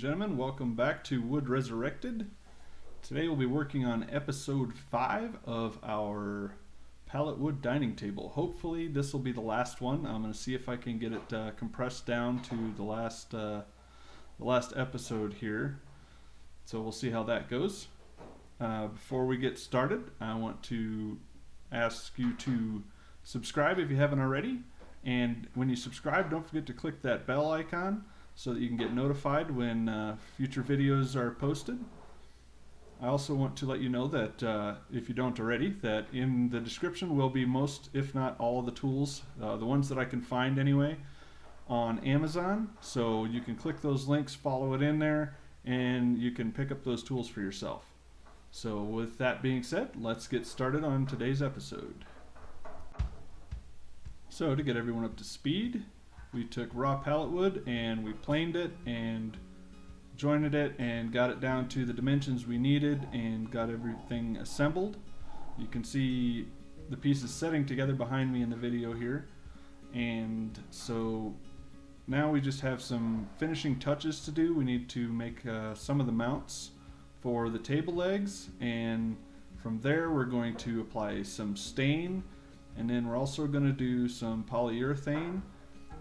gentlemen, welcome back to Wood Resurrected. Today we'll be working on episode 5 of our pallet wood dining table. Hopefully this will be the last one. I'm going to see if I can get it compressed down to the last episode here. So we'll see how that goes. Before we get started, I want to ask you to subscribe if you haven't already. And when you subscribe, don't forget to click that bell icon so that you can get notified when future videos are posted. I also want to let you know that if you don't already, that in the description will be most, if not all, of the tools, the ones that I can find anyway, on Amazon. So you can click those links, follow it in there, and you can pick up those tools for yourself. So with that being said, let's get started on today's episode. So to get everyone up to speed, we took raw pallet wood and we planed it and jointed it and got it down to the dimensions we needed and got everything assembled. You can see the pieces setting together behind me in the video here. And so now we just have some finishing touches to do. We need to make some of the mounts for the table legs, and from there we're going to apply some stain, and then we're also going to do some polyurethane,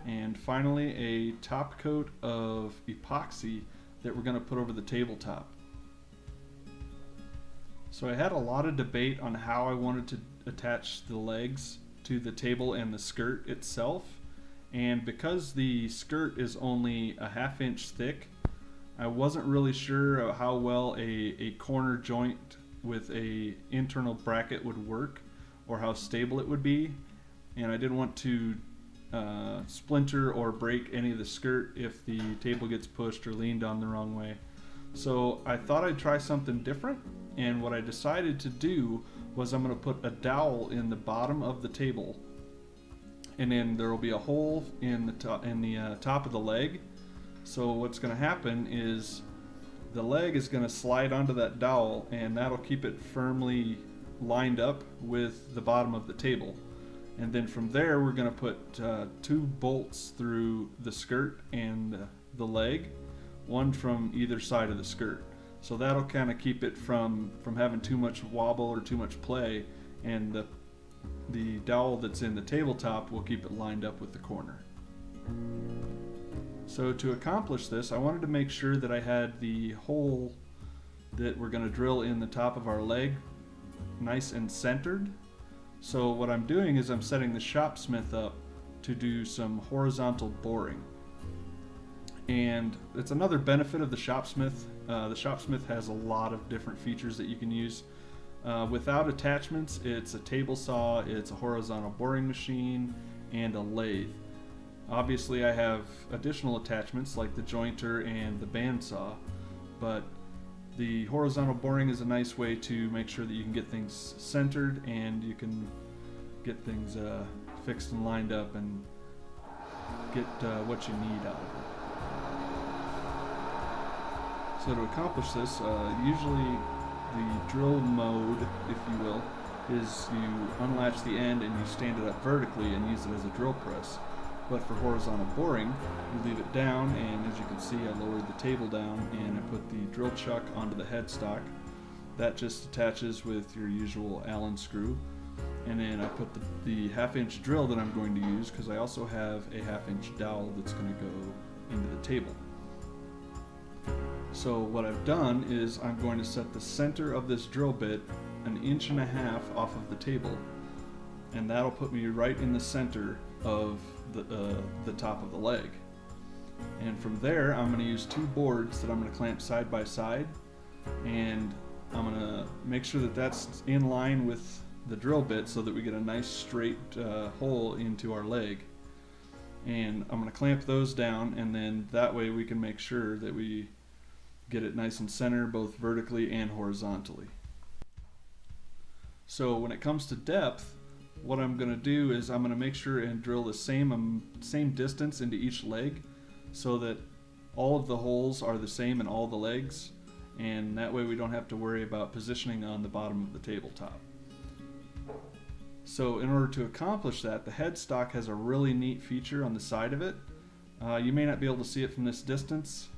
and finally a top coat of epoxy that we're going to put over the tabletop. So I had a lot of debate on how I wanted to attach the legs to the table and the skirt itself, and because the skirt is only a 1/2 inch thick, I wasn't really sure how well a corner joint with a internal bracket would work or how stable it would be, and I didn't want to splinter or break any of the skirt if the table gets pushed or leaned on the wrong way. So I thought I'd try something different, and what I decided to do was I'm going to put a dowel in the bottom of the table, and then there will be a hole in the top of the leg. So what's going to happen is the leg is going to slide onto that dowel, and that'll keep it firmly lined up with the bottom of the table. And then from there we're going to put 2 bolts through the skirt and the leg, one from either side of the skirt. So that'll kind of keep it from having too much wobble or too much play, and the dowel that's in the tabletop will keep it lined up with the corner. So to accomplish this, I wanted to make sure that I had the hole that we're going to drill in the top of our leg nice and centered. So what I'm doing is I'm setting the shopsmith up to do some horizontal boring. And it's another benefit of the shopsmith. The shopsmith has a lot of different features that you can use. Without attachments, it's a table saw, it's a horizontal boring machine, and a lathe. Obviously I have additional attachments like the jointer and the bandsaw, but the horizontal boring is a nice way to make sure that you can get things centered and you can get things fixed and lined up and get what you need out of it. So to accomplish this, usually the drill mode, if you will, is you unlatch the end and you stand it up vertically and use it as a drill press. But for horizontal boring, you leave it down, and as you can see, I lowered the table down and I put the drill chuck onto the headstock. That just attaches with your usual Allen screw. And then I put the 1/2 inch drill that I'm going to use, because I also have a 1/2 inch dowel that's going to go into the table. So what I've done is I'm going to set the center of this drill bit 1.5 inches off of the table, and that'll put me right in the center of the top of the leg. And from there I'm going to use 2 boards that I'm going to clamp side by side, and I'm going to make sure that that's in line with the drill bit so that we get a nice straight hole into our leg. And I'm going to clamp those down, and then that way we can make sure that we get it nice and center both vertically and horizontally. So when it comes to depth, what I'm going to do is I'm going to make sure and drill the same distance into each leg so that all of the holes are the same in all the legs, and that way we don't have to worry about positioning on the bottom of the tabletop. So in order to accomplish that, the headstock has a really neat feature on the side of it. You may not be able to see it from this distance,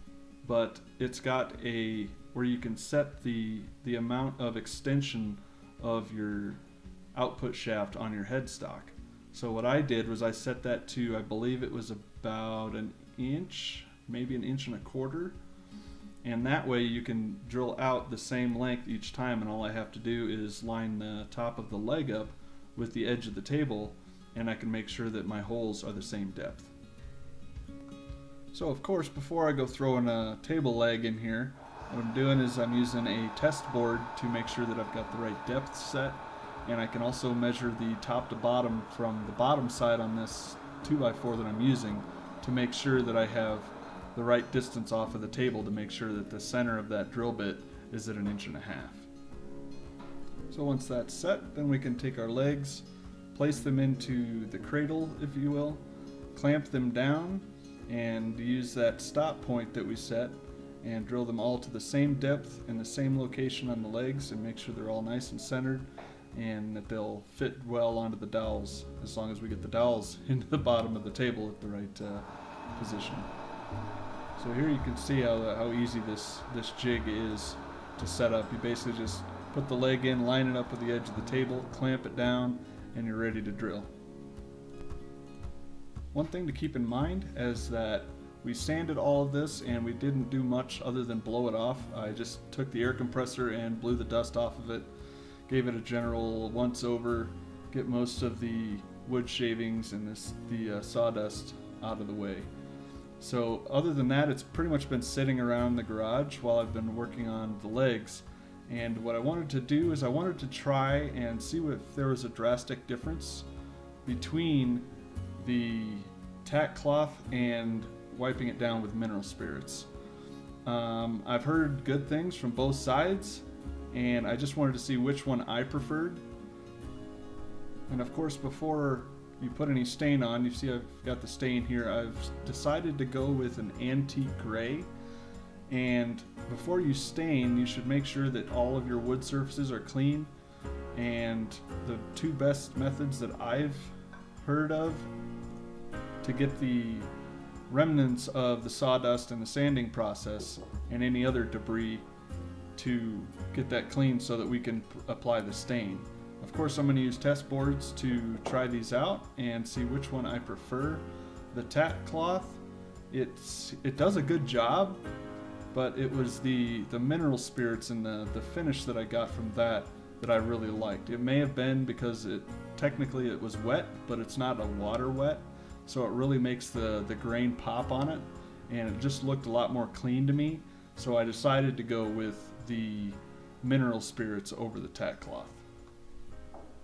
but it's got a where you can set the amount of extension of your output shaft on your headstock. So what I did was I set that to, I believe it was about an inch, maybe an inch and a quarter. And that way you can drill out the same length each time, and all I have to do is line the top of the leg up with the edge of the table, and I can make sure that my holes are the same depth. So of course, before I go throwing a table leg in here, what I'm doing is I'm using a test board to make sure that I've got the right depth set, and I can also measure the top to bottom from the bottom side on this 2x4 that I'm using to make sure that I have the right distance off of the table to make sure that the center of that drill bit is at 1.5 inches. So once that's set, then we can take our legs, place them into the cradle, if you will, clamp them down, and use that stop point that we set and drill them all to the same depth and the same location on the legs, and make sure they're all nice and centered and that they'll fit well onto the dowels, as long as we get the dowels into the bottom of the table at the right position. So here you can see how easy this jig is to set up. You basically just put the leg in, line it up with the edge of the table, clamp it down, and you're ready to drill. One thing to keep in mind is that we sanded all of this and we didn't do much other than blow it off. I just took the air compressor and blew the dust off of it, gave it a general once over, get most of the wood shavings and the sawdust out of the way. So other than that, it's pretty much been sitting around the garage while I've been working on the legs. And what I wanted to do is I wanted to try and see if there was a drastic difference between the tack cloth and wiping it down with mineral spirits. I've heard good things from both sides, and I just wanted to see which one I preferred. And of course, before you put any stain on, you see I've got the stain here, I've decided to go with an antique gray. And before you stain, you should make sure that all of your wood surfaces are clean. And the two best methods that I've heard of to get the remnants of the sawdust and the sanding process and any other debris to get that clean so that we can apply the stain. Of course, I'm going to use test boards to try these out and see which one I prefer. The Tack Cloth, it does a good job, but it was the mineral spirits and the finish that I got from that I really liked. It may have been because technically it was wet, but it's not a water wet, so it really makes the grain pop on it, and it just looked a lot more clean to me. So I decided to go with the mineral spirits over the Tack Cloth.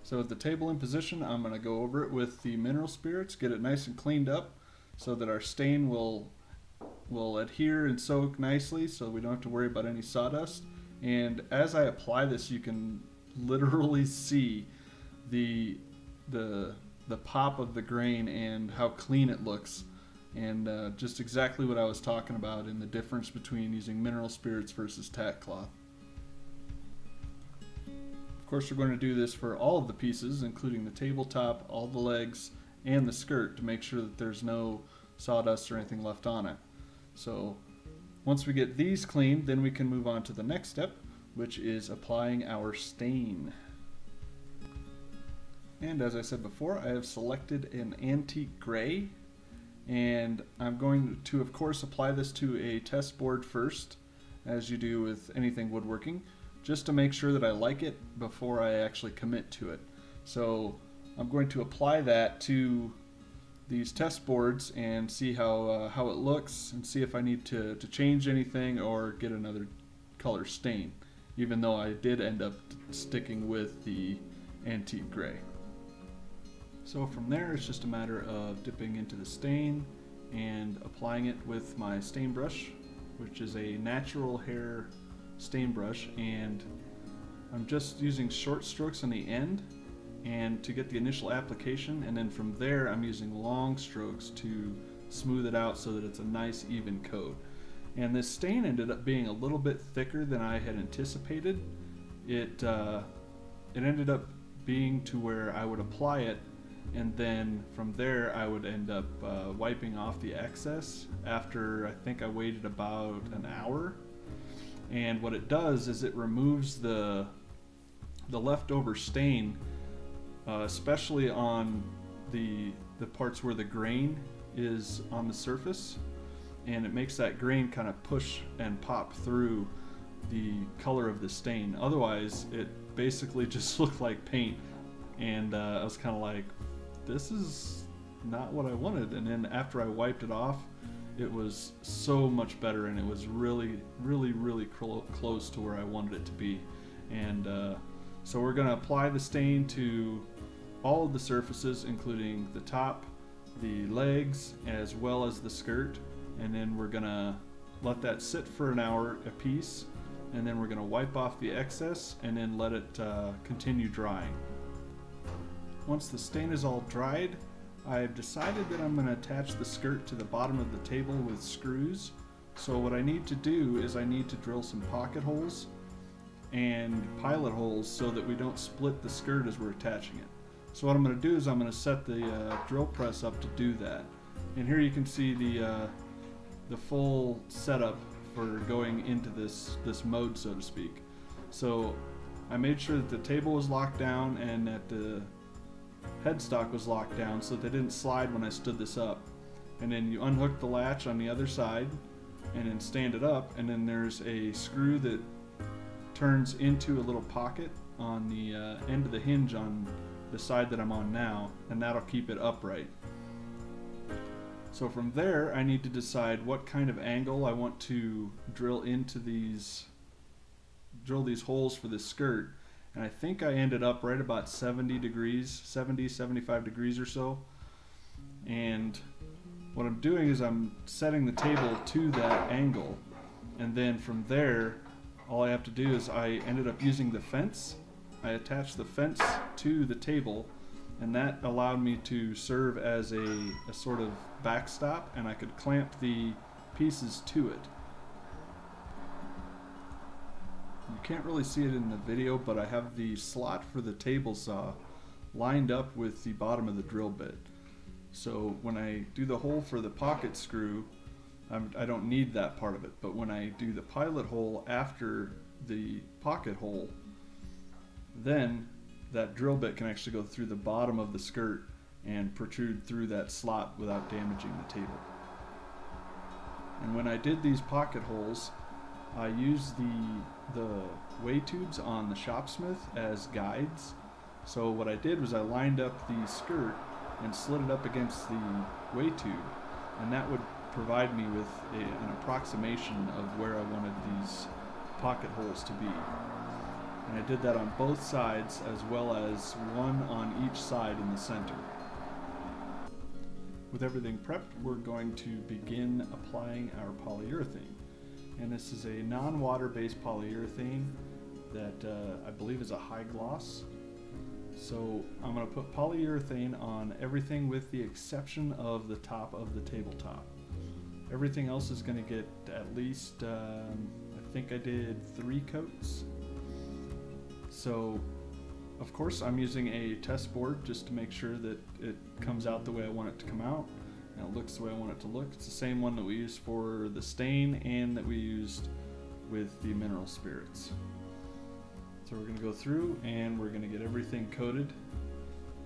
So with the table in position, I'm going to go over it with the mineral spirits, get it nice and cleaned up so that our stain will adhere and soak nicely, so we don't have to worry about any sawdust. And as I apply this, you can literally see the pop of the grain and how clean it looks, and just exactly what I was talking about in the difference between using mineral spirits versus tack cloth. Of course, we're going to do this for all of the pieces, including the tabletop, all the legs, and the skirt, to make sure that there's no sawdust or anything left on it. So once we get these cleaned, then we can move on to the next step, which is applying our stain. And as I said before, I have selected an antique gray, and I'm going to, of course, apply this to a test board first, as you do with anything woodworking, just to make sure that I like it before I actually commit to it. So I'm going to apply that to these test boards and see how it looks, and see if I need to change anything or get another color stain, even though I did end up sticking with the antique gray. So from there, it's just a matter of dipping into the stain and applying it with my stain brush, which is a natural hair stain brush, and I'm just using short strokes on the end and to get the initial application, and then from there I'm using long strokes to smooth it out so that it's a nice even coat. And this stain ended up being a little bit thicker than I had anticipated. It ended up being to where I would apply it and then from there I would end up wiping off the excess after I think I waited about an hour. And what it does is it removes the leftover stain, especially on the parts where the grain is on the surface, and it makes that grain kind of push and pop through the color of the stain. Otherwise it basically just looked like paint, and I was kind of like, this is not what I wanted. And then after I wiped it off, it was so much better, and it was really close to where I wanted it to be. And so we're going to apply the stain to all of the surfaces, including the top, the legs, as well as the skirt, and then we're going to let that sit for an hour a piece, and then we're going to wipe off the excess and then let it continue drying. Once the stain is all dried, I've decided that I'm going to attach the skirt to the bottom of the table with screws. So what I need to do is I need to drill some pocket holes and pilot holes so that we don't split the skirt as we're attaching it. So what I'm going to do is I'm going to set the drill press up to do that. And here you can see the full setup for going into this mode, so to speak. So I made sure that the table was locked down and that the headstock was locked down so that they didn't slide when I stood this up. And then you unhook the latch on the other side and then stand it up, and then there's a screw that turns into a little pocket on the end of the hinge on the side that I'm on now, and that'll keep it upright. So from there I need to decide what kind of angle I want to drill these holes for this skirt. And I think I ended up right about 70 degrees, 70, 75 degrees or so. And what I'm doing is I'm setting the table to that angle. And then from there, all I have to do is I ended up using the fence. I attached the fence to the table, and that allowed me to serve as a sort of backstop, and I could clamp the pieces to it. You can't really see it in the video, but I have the slot for the table saw lined up with the bottom of the drill bit. So when I do the hole for the pocket screw, I don't need that part of it. But when I do the pilot hole after the pocket hole, then that drill bit can actually go through the bottom of the skirt and protrude through that slot without damaging the table. And when I did these pocket holes, I used the way tubes on the Shopsmith as guides. So what I did was I lined up the skirt and slid it up against the way tube, and that would provide me with an approximation of where I wanted these pocket holes to be. And I did that on both sides, as well as one on each side in the center. With everything prepped, we're going to begin applying our polyurethane. And this is a non-water based polyurethane that I believe is a high gloss. So I'm going to put polyurethane on everything with the exception of the top of the tabletop. Everything else is going to get at least, I think I did 3 coats. So of course I'm using a test board just to make sure that it comes out the way I want it to come out and it looks the way I want it to look. It's the same one that we used for the stain and that we used with the mineral spirits. So we're going to go through and we're going to get everything coated,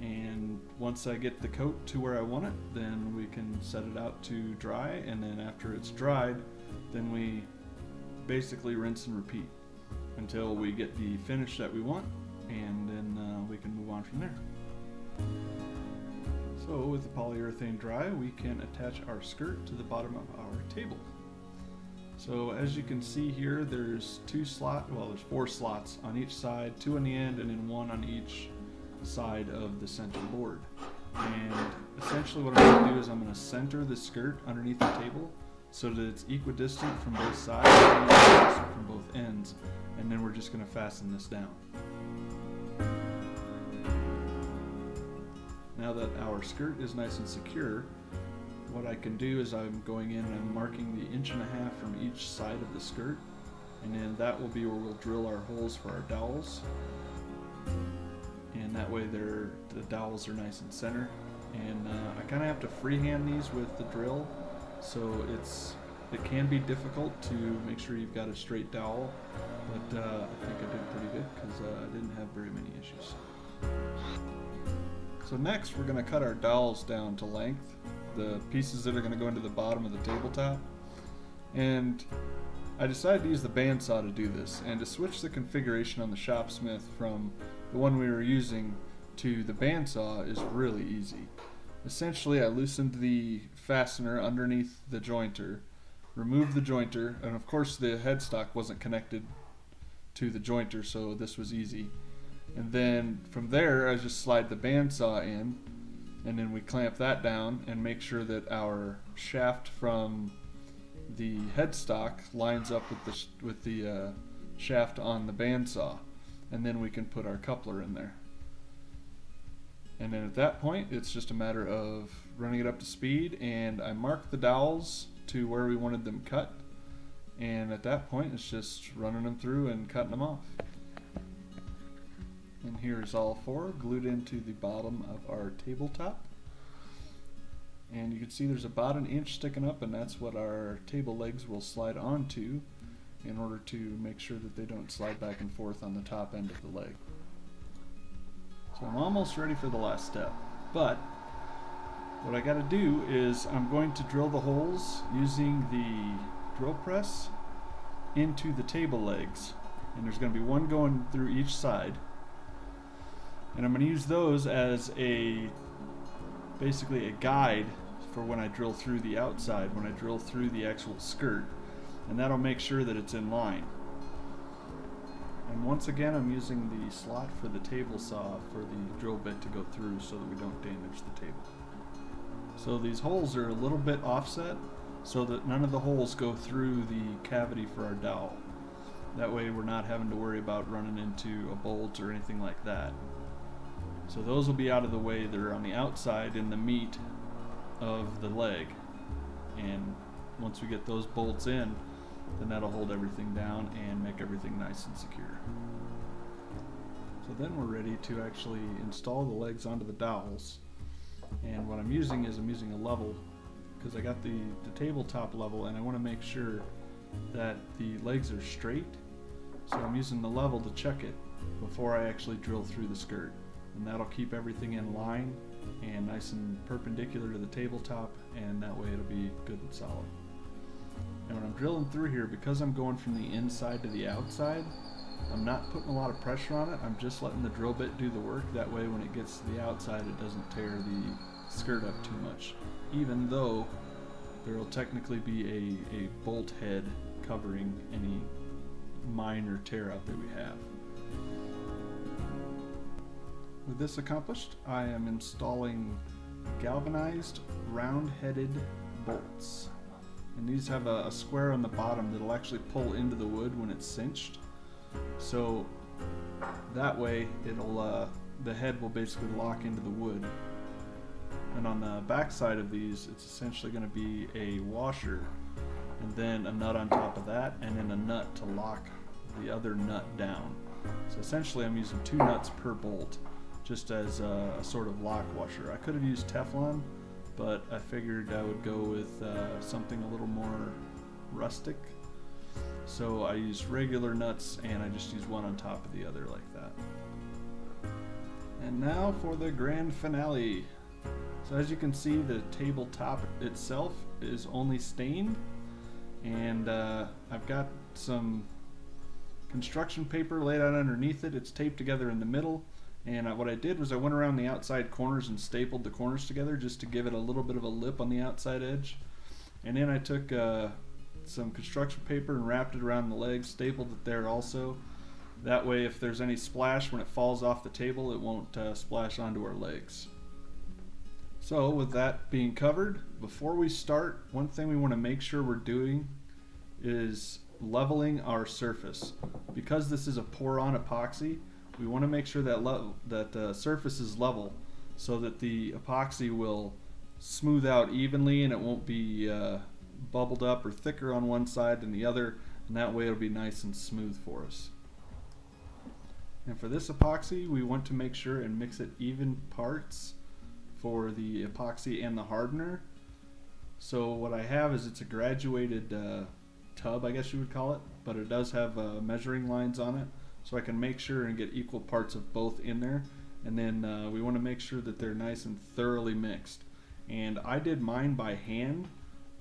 and once I get the coat to where I want it, then we can set it out to dry, and then after it's dried, then we basically rinse and repeat until we get the finish that we want, and then we can move on from there. So with the polyurethane dry, we can attach our skirt to the bottom of our table. So as you can see here, there's 4 slots on each side, 2 on the end, and then 1 on each side of the center board. And essentially what I'm going to do is I'm going to center the skirt underneath the table so that it's equidistant from both sides and equidistant from both ends, and then we're just going to fasten this down. Now that our skirt is nice and secure, what I can do is I'm going in and I'm marking the 1.5 inches from each side of the skirt, and then that will be where we'll drill our holes for our dowels. And that way the dowels are nice and center. And I kind of have to freehand these with the drill, so it can be difficult to make sure you've got a straight dowel, but I think I did pretty good because I didn't have very many issues. So next we're going to cut our dowels down to length, the pieces that are going to go into the bottom of the tabletop. And I decided to use the bandsaw to do this, and to switch the configuration on the Shopsmith from the one we were using to the bandsaw is really easy. Essentially, I loosened the fastener underneath the jointer, removed the jointer, and of course the headstock wasn't connected to the jointer, so this was easy. And then from there, I just slide the bandsaw in, and then we clamp that down and make sure that our shaft from the headstock lines up with the shaft on the bandsaw, and then we can put our coupler in there. And then at that point, it's just a matter of running it up to speed, and I marked the dowels to where we wanted them cut, and at that point it's just running them through and cutting them off. And here's all four glued into the bottom of our tabletop, and you can see there's about an inch sticking up, and that's what our table legs will slide onto in order to make sure that they don't slide back and forth on the top end of the leg. So I'm almost ready for the last step, but what I got to do is I'm going to drill the holes using the drill press into the table legs, and there's going to be one going through each side, and I'm going to use those as basically a guide for when I drill through the outside, when I drill through the actual skirt, and that'll make sure that it's in line. And once again, I'm using the slot for the table saw for the drill bit to go through so that we don't damage the table. So these holes are a little bit offset so that none of the holes go through the cavity for our dowel. That way we're not having to worry about running into a bolt or anything like that. So those will be out of the way. They're on the outside in the meat of the leg. And once we get those bolts in, then that'll hold everything down and make everything nice and secure. So then we're ready to actually install the legs onto the dowels. And what I'm using is a level, because I got the tabletop level and I want to make sure that the legs are straight. So I'm using the level to check it before I actually drill through the skirt. And that'll keep everything in line and nice and perpendicular to the tabletop, and that way it'll be good and solid. And when I'm drilling through here, because I'm going from the inside to the outside, I'm not putting a lot of pressure on it. I'm just letting the drill bit do the work. That way when it gets to the outside, it doesn't tear the skirt up too much, even though there will technically be a bolt head covering any minor tear out that we have. With this accomplished, I am installing galvanized round-headed bolts. And these have a square on the bottom that'll actually pull into the wood when it's cinched. So that way it'll the head will basically lock into the wood. And on the back side of these, it's essentially going to be a washer, and then a nut on top of that, and then a nut to lock the other nut down. So essentially I'm using 2 nuts per bolt, just as a sort of lock washer. I could have used Teflon, but I figured I would go with something a little more rustic. So I used regular nuts, and I just used one on top of the other like that. And now for the grand finale. So as you can see, the tabletop itself is only stained, and I've got some construction paper laid out underneath it. It's taped together in the middle. And what I did was I went around the outside corners and stapled the corners together just to give it a little bit of a lip on the outside edge. And then I took some construction paper and wrapped it around the legs, stapled it there also. That way if there's any splash when it falls off the table, it won't splash onto our legs. So with that being covered, before we start, one thing we want to make sure we're doing is leveling our surface. Because this is a pour-on epoxy, we want to make sure that the surface is level so that the epoxy will smooth out evenly and it won't be bubbled up or thicker on one side than the other, and that way it'll be nice and smooth for us. And for this epoxy, we want to make sure and mix it even parts for the epoxy and the hardener. So what I have is it's a graduated tub, I guess you would call it, but it does have measuring lines on it, so I can make sure and get equal parts of both in there. And then we want to make sure that they're nice and thoroughly mixed. And I did mine by hand,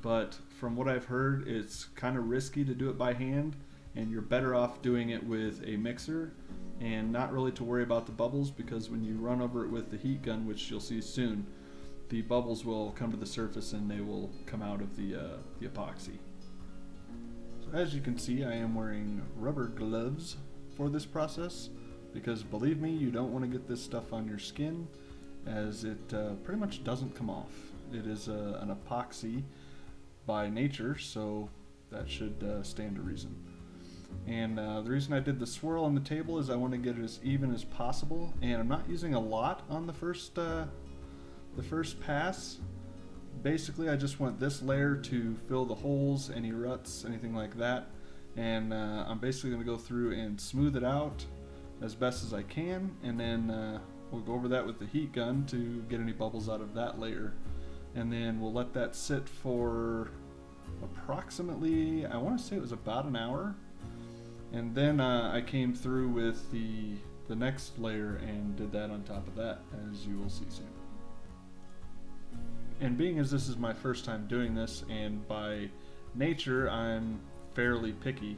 but from what I've heard, it's kind of risky to do it by hand, and you're better off doing it with a mixer and not really to worry about the bubbles, because when you run over it with the heat gun, which you'll see soon, the bubbles will come to the surface and they will come out of the epoxy. So as you can see, I am wearing rubber gloves for this process, because believe me, you don't want to get this stuff on your skin, as it pretty much doesn't come off. It is an epoxy by nature, so that should stand to reason. And the reason I did the swirl on the table is I want to get it as even as possible, and I'm not using a lot on the first pass. Basically, I just want this layer to fill the holes, any ruts, anything like that, and I'm basically going to go through and smooth it out as best as I can, and then we'll go over that with the heat gun to get any bubbles out of that layer, and then we'll let that sit for approximately, I want to say it was about an hour. And then I came through with the next layer and did that on top of that, as you will see soon. And being as this is my first time doing this, and by nature I'm fairly picky,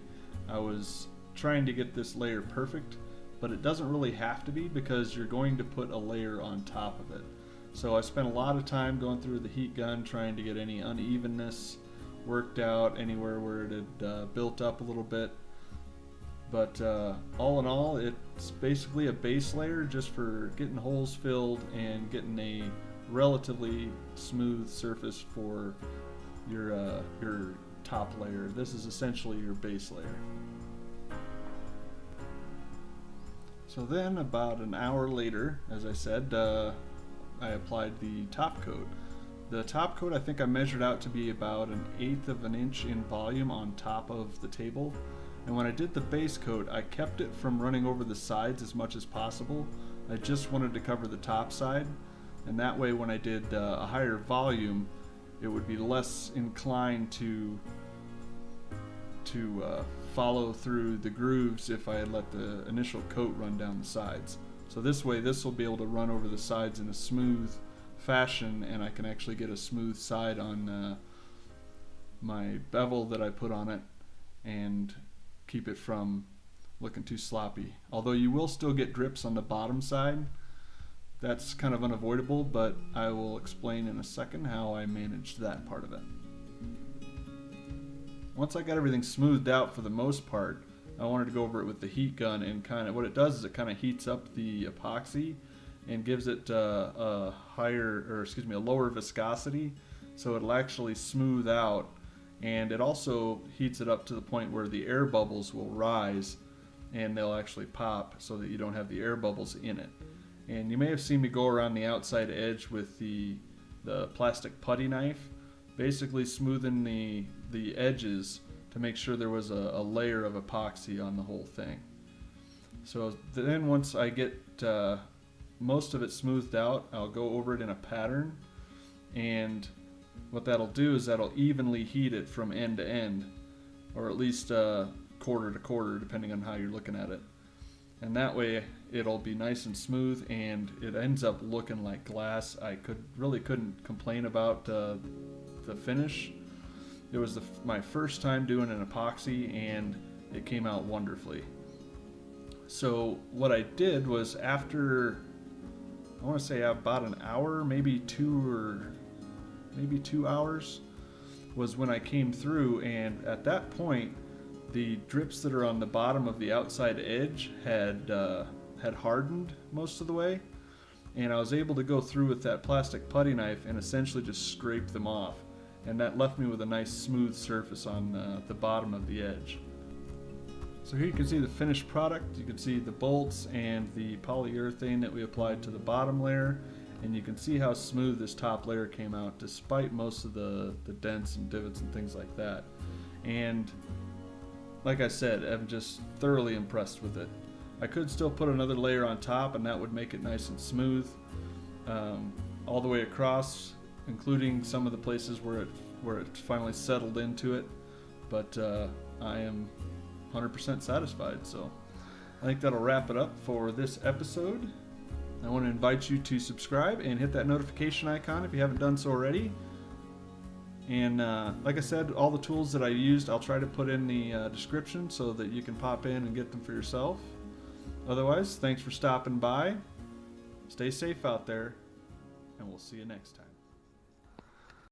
I was trying to get this layer perfect, but it doesn't really have to be, because you're going to put a layer on top of it. So I spent a lot of time going through the heat gun trying to get any unevenness worked out, anywhere where it had built up a little bit. But all in all, it's basically a base layer just for getting holes filled and getting a relatively smooth surface for your top layer. This is essentially your base layer. So then about an hour later, as I said, I applied the top coat. The top coat I think I measured out to be about 1/8 of an inch in volume on top of the table. And when I did the base coat, I kept it from running over the sides as much as possible. I just wanted to cover the top side, and that way when I did a higher volume, it would be less inclined to follow through the grooves if I had let the initial coat run down the sides. So this way, this will be able to run over the sides in a smooth fashion, and I can actually get a smooth side on my bevel that I put on it, and keep it from looking too sloppy. Although you will still get drips on the bottom side. That's kind of unavoidable, but I will explain in a second how I managed that part of it. Once I got everything smoothed out for the most part, I wanted to go over it with the heat gun, and kind of what it does is it kind of heats up the epoxy and gives it a lower viscosity, so it'll actually smooth out. And it also heats it up to the point where the air bubbles will rise and they'll actually pop, so that you don't have the air bubbles in it. And you may have seen me go around the outside edge with the plastic putty knife, basically smoothing the edges to make sure there was a layer of epoxy on the whole thing. So then once I get most of it smoothed out, I'll go over it in a pattern, and what that'll do is that'll evenly heat it from end to end, or at least quarter to quarter, depending on how you're looking at it. And that way it'll be nice and smooth, and it ends up looking like glass. I couldn't complain about the finish. It was my first time doing an epoxy, and it came out wonderfully. So what I did was, after, I want to say about an hour, maybe 2 hours, was when I came through, and at that point the drips that are on the bottom of the outside edge had hardened most of the way, and I was able to go through with that plastic putty knife and essentially just scrape them off, and that left me with a nice smooth surface on the bottom of the edge. So here you can see the finished product. You can see the bolts and the polyurethane that we applied to the bottom layer, and you can see how smooth this top layer came out despite most of the dents and divots and things like that. And like I said, I'm just thoroughly impressed with it. I could still put another layer on top, and that would make it nice and smooth all the way across, including some of the places where it finally settled into it. But I am 100% satisfied. So I think that'll wrap it up for this episode. I want to invite you to subscribe and hit that notification icon if you haven't done so already. And like I said, all the tools that I used, I'll try to put in the description so that you can pop in and get them for yourself. Otherwise, thanks for stopping by. Stay safe out there, and we'll see you next time.